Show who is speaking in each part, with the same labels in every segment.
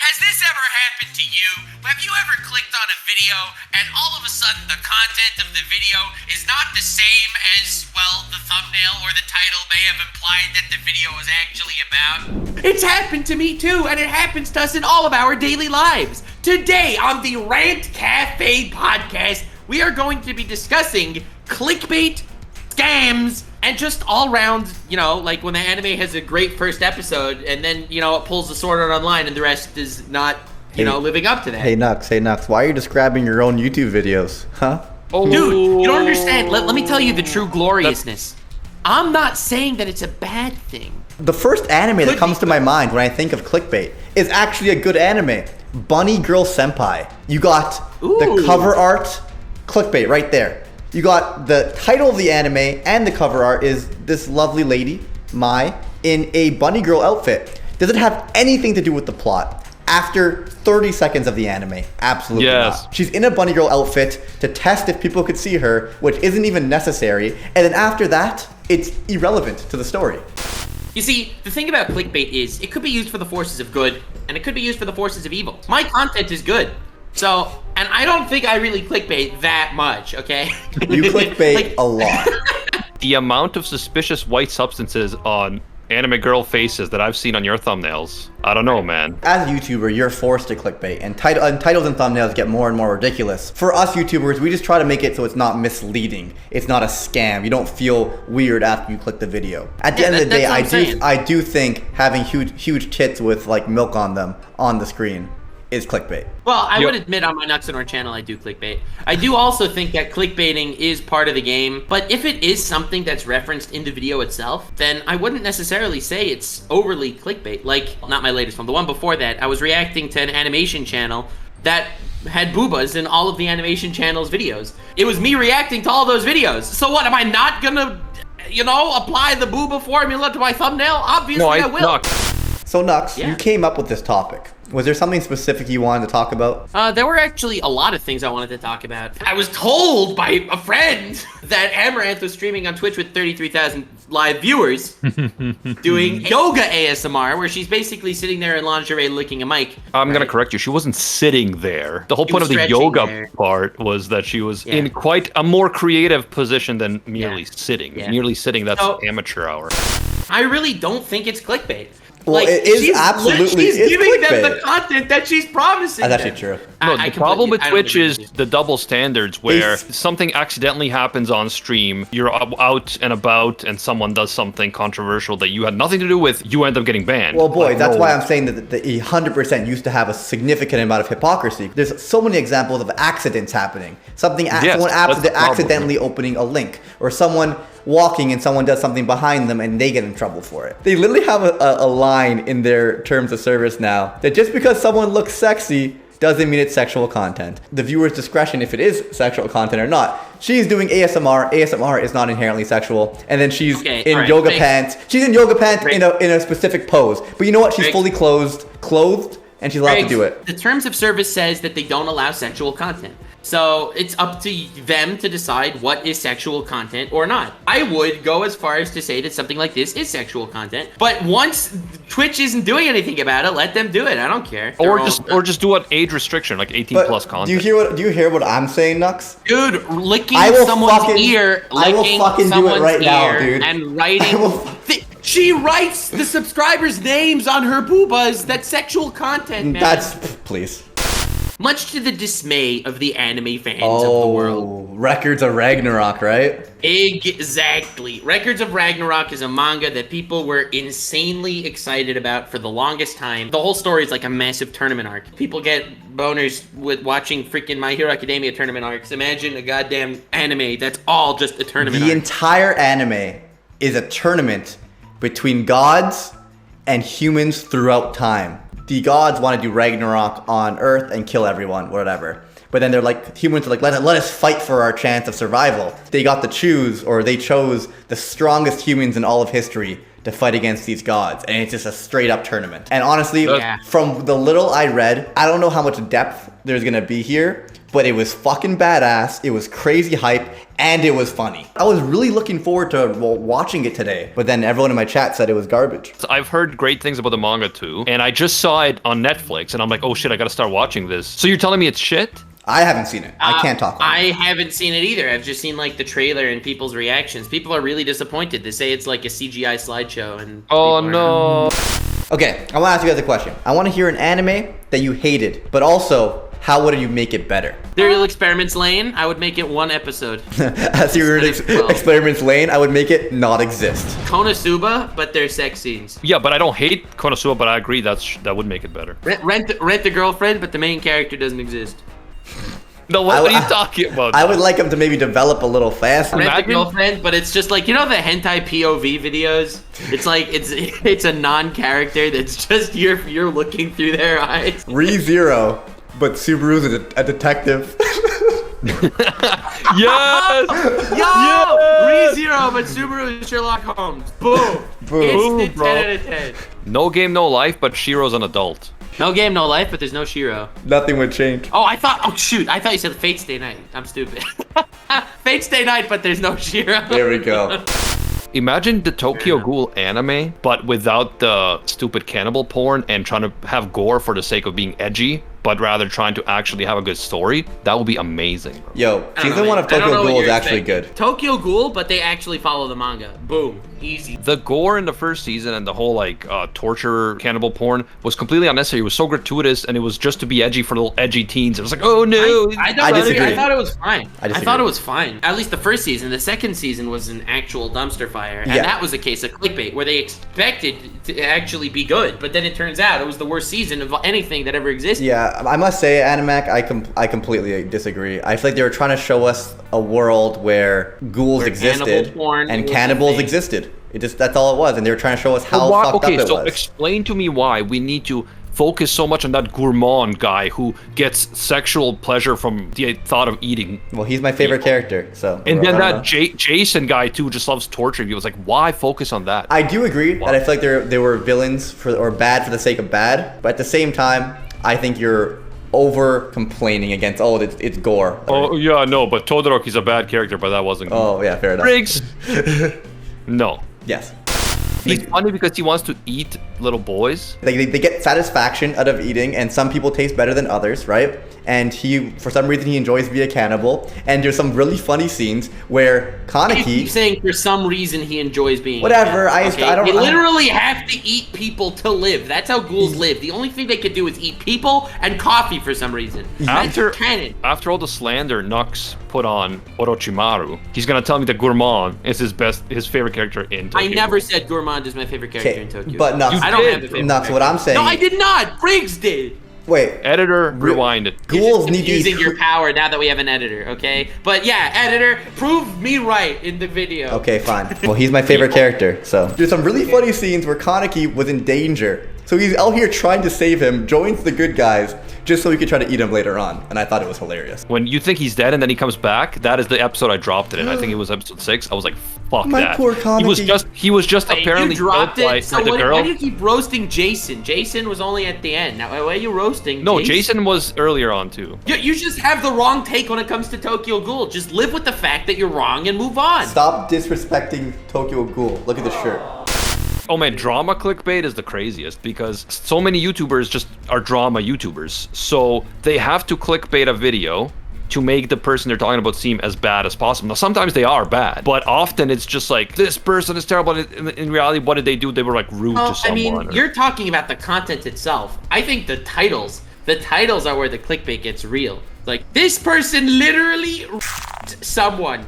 Speaker 1: Has this ever happened to you? Have you ever clicked on a video and all of a sudden the content of the video is not the same as, well, the thumbnail or the title may have implied that the video was actually about? It's happened to me too, and it happens to us in all of our daily lives. Today on the Rant Cafe podcast, we are going to be discussing clickbait, scams, and just all round, like when the anime has a great first episode and then, it pulls the sword art online and the rest is not, living up to that.
Speaker 2: Hey Nux, why are you describing your own YouTube videos, huh?
Speaker 1: Oh. Dude, you don't understand. Let me tell you the true gloriousness. I'm not saying that it's a bad thing.
Speaker 2: The first anime that comes to my mind when I think of clickbait is actually a good anime. Bunny Girl Senpai. You got the cover art, clickbait right there. You got the title of the anime and the cover art is this lovely lady, Mai, in a bunny girl outfit. Does it have anything to do with the plot? After 30 seconds of the anime, absolutely not. She's in a bunny girl outfit to test if people could see her, which isn't even necessary. And then after that, it's irrelevant to the story.
Speaker 1: You see, the thing about clickbait is it could be used for the forces of good and it could be used for the forces of evil. My content is good. So, and I don't think I really clickbait that much, okay?
Speaker 2: You clickbait a lot.
Speaker 3: The amount of suspicious white substances on anime girl faces that I've seen on your thumbnails, I don't know, man.
Speaker 2: As a YouTuber, you're forced to clickbait, and titles and thumbnails get more and more ridiculous. For us YouTubers, we just try to make it so it's not misleading. It's not a scam. You don't feel weird after you click the video. At the end of the day, I do think having huge tits with like milk on them on the screen is clickbait.
Speaker 1: Well, I would admit on my Nuxanor channel I do clickbait. I do also think that clickbaiting is part of the game, but if it is something that's referenced in the video itself, then I wouldn't necessarily say it's overly clickbait. Like, not my latest one, the one before that, I was reacting to an animation channel that had boobas in all of the animation channel's videos. It was me reacting to all those videos. So what, am I not gonna, apply the booba formula to my thumbnail? Obviously I will.
Speaker 2: So Nux, you came up with this topic. Was there something specific you wanted to talk about?
Speaker 1: There were actually a lot of things I wanted to talk about. I was told by a friend that Amaranth was streaming on Twitch with 33,000 live viewers doing yoga ASMR, where she's basically sitting there in lingerie licking a mic.
Speaker 3: I'm going to correct you. She wasn't sitting there. The whole point of the yoga part was that she was in quite a more creative position than merely sitting. Merely sitting, that's amateur hour.
Speaker 1: I really don't think it's clickbait.
Speaker 2: Well, it is absolutely.
Speaker 1: She's giving them the content that she's promising.
Speaker 2: That's actually true.
Speaker 3: No, the problem with Twitch is the double standards where something accidentally happens on stream, you're out and about, and someone does something controversial that you had nothing to do with, you end up getting banned.
Speaker 2: Well, boy, that's why I'm saying that the 100% used to have a significant amount of hypocrisy. There's so many examples of accidents happening. Someone accidentally opening a link, or someone walking and someone does something behind them and they get in trouble for it. They literally have a line in their terms of service now that just because someone looks sexy doesn't mean it's sexual content. The viewer's discretion if it is sexual content or not. She's doing ASMR. ASMR is not inherently sexual. And then she's in yoga pants. She's in yoga pants in a specific pose. But you know what? She's fully clothed, and she's allowed to do it.
Speaker 1: The terms of service says that they don't allow sexual content. So it's up to them to decide what is sexual content or not. I would go as far as to say that something like this is sexual content. But once Twitch isn't doing anything about it, let them do it. I don't care.
Speaker 3: Or just do an age restriction, like 18 plus content.
Speaker 2: Do you hear what I'm saying, Nux?
Speaker 1: Dude, licking someone's ear, and writing. She writes the subscribers' names on her boobas. That's sexual content, man.
Speaker 2: Please.
Speaker 1: Much to the dismay of the anime fans of the world.
Speaker 2: Records of Ragnarok, right?
Speaker 1: Exactly. Records of Ragnarok is a manga that people were insanely excited about for the longest time. The whole story is like a massive tournament arc. People get boners with watching freaking My Hero Academia tournament arcs. Imagine a goddamn anime that's all just a tournament arc.
Speaker 2: The entire anime is a tournament between gods and humans throughout time. The gods want to do Ragnarok on Earth and kill everyone, whatever. But then they're like, humans are like, let us fight for our chance of survival. They chose the strongest humans in all of history to fight against these gods. And it's just a straight up tournament. And honestly, from the little I read, I don't know how much depth there's going to be here. but it was fucking badass. It was crazy hype, and it was funny. I was really looking forward to watching it today, but then everyone in my chat said it was garbage.
Speaker 3: I've heard great things about the manga too, and I just saw it on Netflix, and I'm like, oh shit, I gotta start watching this. So you're telling me it's shit?
Speaker 2: I haven't seen it. I can't talk about it.
Speaker 4: I haven't seen it either. I've just seen like the trailer and people's reactions. People are really disappointed. They say it's like a CGI slideshow, and
Speaker 3: oh no.
Speaker 2: Okay, I want to ask you guys a question. I want to hear an anime that you hated, but also, how would you make it better?
Speaker 4: Serial Experiments Lane, I would make it 1 episode.
Speaker 2: As Serial Experiments Lane, I would make it not exist.
Speaker 4: Konasuba, but there's sex scenes.
Speaker 3: Yeah, but I don't hate Konasuba, but I agree that would make it better.
Speaker 4: Rent the girlfriend, but the main character doesn't exist.
Speaker 3: No, what are you talking about?
Speaker 2: I would like him to maybe develop a little faster.
Speaker 4: Rent the girlfriend, but it's just like, you know the hentai POV videos? It's like it's a non-character that's just you're looking through their eyes.
Speaker 2: ReZero, but Subaru's a detective.
Speaker 3: Yes!
Speaker 4: Yo! ReZero, but Subaru is Sherlock Holmes. Boom!
Speaker 2: Boom.
Speaker 4: Instant 10 out of 10.
Speaker 3: No game, no life, but Shiro's an adult.
Speaker 4: No game, no life, but there's no Shiro.
Speaker 2: Nothing would change.
Speaker 4: Oh, I thought you said Fate Stay Night. I'm stupid. Fate Stay Night, but there's no Shiro.
Speaker 2: There we go.
Speaker 3: Imagine the Tokyo Ghoul anime, but without the stupid cannibal porn and trying to have gore for the sake of being edgy, but rather trying to actually have a good story. That would be amazing, bro.
Speaker 2: Yo, season 1 of Tokyo Ghoul is actually good.
Speaker 4: Tokyo Ghoul, but they actually follow the manga. Boom. Easy.
Speaker 3: The gore in the first season and the whole like torture cannibal porn was completely unnecessary. It was so gratuitous, and it was just to be edgy for little edgy teens. It was like, oh no.
Speaker 2: I disagree.
Speaker 4: I thought it was fine.
Speaker 2: I
Speaker 4: thought it was fine. At least the first season. The second season was an actual dumpster fire, and that was a case of clickbait where they expected to actually be good, but then it turns out it was the worst season of anything that ever existed.
Speaker 2: Yeah, I must say, Animac, I completely disagree. I feel like they were trying to show us a world where ghouls existed and cannibals existed. That's all it was, and they were trying to show us how fucked up it was. Okay, so
Speaker 3: explain to me why we need to focus so much on that gourmand guy who gets sexual pleasure from the thought of eating.
Speaker 2: Well, he's my favorite character, so.
Speaker 3: And then that Jason guy too just loves torturing you. It's like, why focus on that?
Speaker 2: I do agree that I feel like they were villains or bad for the sake of bad, but at the same time, I think you're over complaining against it's gore.
Speaker 3: Oh yeah, no, but Todoroki's a bad character, but that wasn't good.
Speaker 2: Oh yeah, fair enough.
Speaker 3: Briggs. No.
Speaker 2: Yes.
Speaker 3: He's funny because he wants to eat little boys.
Speaker 2: They get satisfaction out of eating, and some people taste better than others, right? And for some reason, he enjoys being a cannibal. And there's some really funny scenes where Kaneki...
Speaker 4: He's saying for some reason he enjoys being
Speaker 2: whatever,
Speaker 4: I don't... They literally have to eat people to live. That's how ghouls live. The only thing they could do is eat people and coffee for some reason. That's canon.
Speaker 3: After all the slander Nux put on Orochimaru, he's gonna tell me that Gourmand is his favorite character in Tokyo.
Speaker 4: I never said Gourmand is my favorite character in Tokyo.
Speaker 2: But Nux,
Speaker 4: I don't have a favorite
Speaker 2: Nux, what I'm saying...
Speaker 4: No, I did not! Briggs did!
Speaker 2: Wait.
Speaker 3: Editor, rewind it.
Speaker 2: Ghouls need to
Speaker 4: using your power now that we have an editor, okay? But yeah, editor, prove me right in the video.
Speaker 2: Okay, fine. Well, he's my favorite character, so. There's some really funny scenes where Kaneki was in danger. So he's out here trying to save him, joins the good guys, just so he could try to eat him later on. And I thought it was hilarious.
Speaker 3: When you think he's dead and then he comes back, that is the episode I dropped it in. I think it was episode 6. I was like, fuck
Speaker 2: my
Speaker 3: that.
Speaker 2: Poor Kaneki.
Speaker 3: He was just apparently
Speaker 4: dropped it. So
Speaker 3: the girl.
Speaker 4: Why do you keep roasting Jason? Jason was only at the end. Now, why are you roasting
Speaker 3: No, Jason was earlier on too.
Speaker 4: You just have the wrong take when it comes to Tokyo Ghoul. Just live with the fact that you're wrong and move on.
Speaker 2: Stop disrespecting Tokyo Ghoul. Look at the shirt.
Speaker 3: Oh man, drama clickbait is the craziest because so many YouTubers just are drama YouTubers. So they have to clickbait a video to make the person they're talking about seem as bad as possible. Now, sometimes they are bad, but often it's just like, this person is terrible. In reality, what did they do? They were like rude to someone.
Speaker 4: I mean, you're talking about the content itself. I think the titles are where the clickbait gets real. Like, this person literally someone.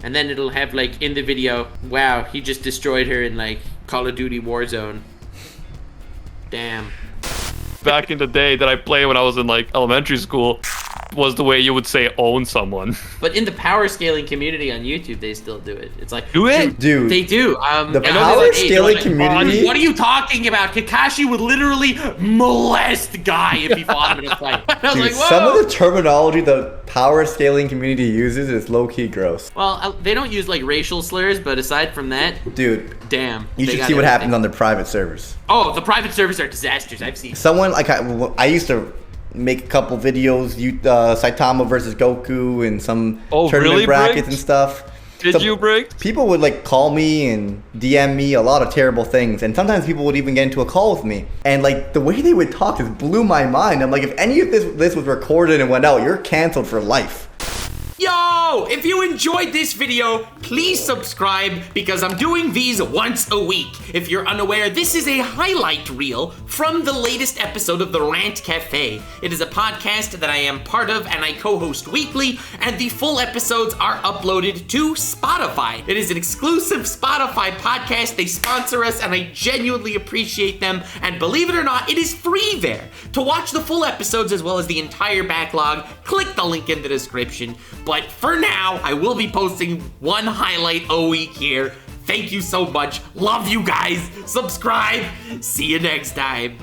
Speaker 4: And then it'll have like in the video, wow, he just destroyed her in like Call of Duty Warzone. Damn.
Speaker 3: Back in the day that I played when I was in like elementary school was the way you would say own someone.
Speaker 4: But in the power scaling community on YouTube, they still do it. It's like,
Speaker 3: do it?
Speaker 2: Dude.
Speaker 4: They do.
Speaker 2: The power scaling community?
Speaker 4: What are you talking about? Kakashi would literally molest a guy if he fought him in a fight. I was
Speaker 2: Dude,
Speaker 4: like, whoa.
Speaker 2: Some of the terminology the power scaling community uses is low-key gross.
Speaker 4: Well, they don't use like racial slurs, but aside from that,
Speaker 2: dude,
Speaker 4: damn.
Speaker 2: You should see what happens on the private servers.
Speaker 4: Oh, the private servers are disasters. I've seen.
Speaker 2: Someone like I used to make a couple videos, Saitama versus Goku and some tournament brackets and stuff.
Speaker 3: Did you, Briggs?
Speaker 2: People would like call me and DM me a lot of terrible things, and sometimes people would even get into a call with me. And like the way they would talk just blew my mind. I'm like, if any of this was recorded and went out, you're canceled for life.
Speaker 5: Yo, if you enjoyed this video, please subscribe because I'm doing these once a week. If you're unaware, this is a highlight reel from the latest episode of The Rant Cafe. It is a podcast that I am part of and I co-host weekly, and the full episodes are uploaded to Spotify. It is an exclusive Spotify podcast. They sponsor us and I genuinely appreciate them. And believe it or not, it is free there. To watch the full episodes as well as the entire backlog, click the link in the description. But for now, I will be posting one highlight a week here. Thank you so much. Love you guys. Subscribe. See you next time.